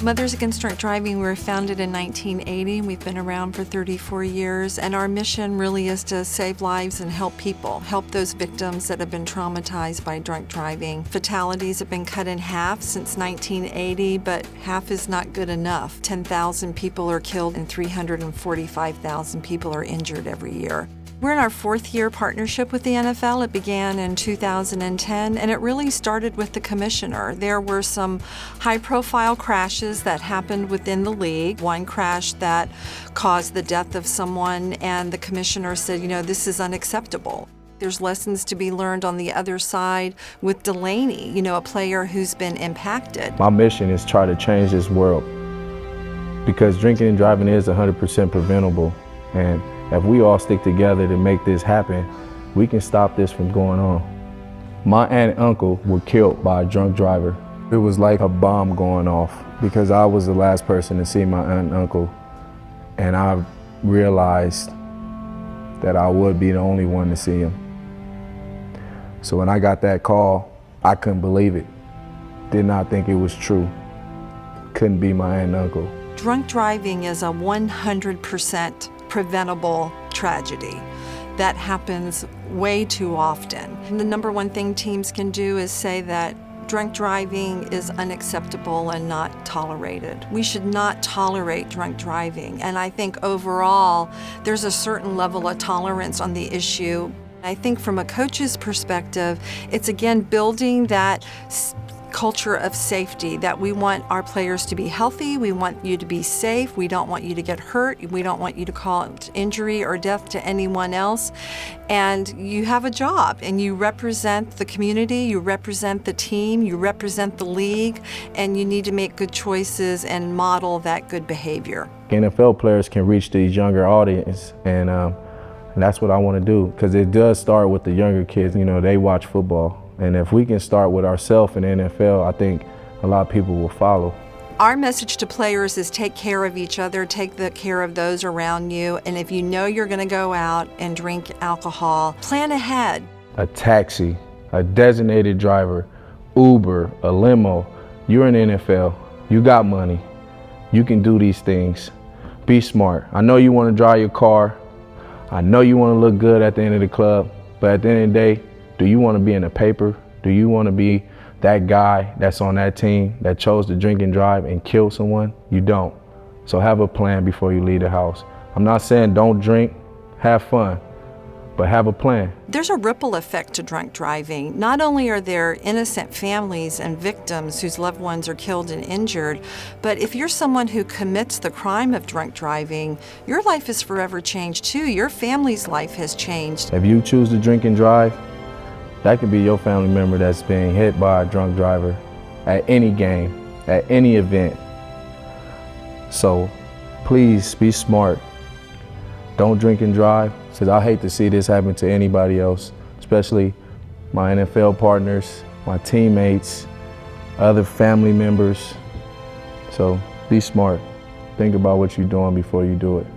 Mothers Against Drunk Driving, we were founded in 1980. We've been around for 34 years, and our mission really is to save lives and help people, help those victims that have been traumatized by drunk driving. Fatalities have been cut in half since 1980, but half is not good enough. 10,000 people are killed and 345,000 people are injured every year. We're in our fourth year partnership with the NFL. It began in 2010, and it really started with the commissioner. There were some high-profile crashes that happened within the league. One crash that caused the death of someone, and the commissioner said, this is unacceptable. There's lessons to be learned on the other side with Delaney, a player who's been impacted. My mission is try to change this world because drinking and driving is 100% preventable. And if we all stick together to make this happen, we can stop this from going on. My aunt and uncle were killed by a drunk driver. It was like a bomb going off because I was the last person to see my aunt and uncle, and I realized that I would be the only one to see him. So when I got that call, I couldn't believe it. Did not think it was true. Couldn't be my aunt and uncle. Drunk driving is a 100% preventable tragedy that happens way too often. And the number one thing teams can do is say that drunk driving is unacceptable and not tolerated. We should not tolerate drunk driving. And I think overall, there's a certain level of tolerance on the issue. I think from a coach's perspective, it's again building that culture of safety, that we want our players to be healthy, we want you to be safe, we don't want you to get hurt, we don't want you to cause injury or death to anyone else. And you have a job, and you represent the community, you represent the team, you represent the league, and you need to make good choices and model that good behavior. NFL players can reach these younger audience, and that's what I want to do, because it does start with the younger kids. They watch football. And if we can start with ourselves in the NFL, I think a lot of people will follow. Our message to players is take care of each other, take the care of those around you, and if you know you're going to go out and drink alcohol, plan ahead. A taxi, a designated driver, Uber, a limo, you're in the NFL, you got money, you can do these things. Be smart. I know you want to drive your car, I know you want to look good at the end of the club, but at the end of the day, do you want to be in the paper? Do you want to be that guy that's on that team that chose to drink and drive and kill someone? You don't. So have a plan before you leave the house. I'm not saying don't drink, have fun, but have a plan. There's a ripple effect to drunk driving. Not only are there innocent families and victims whose loved ones are killed and injured, but if you're someone who commits the crime of drunk driving, your life is forever changed too. Your family's life has changed. If you choose to drink and drive, that could be your family member that's being hit by a drunk driver at any game, at any event. So please be smart. Don't drink and drive, because I hate to see this happen to anybody else, especially my NFL partners, my teammates, other family members. So be smart. Think about what you're doing before you do it.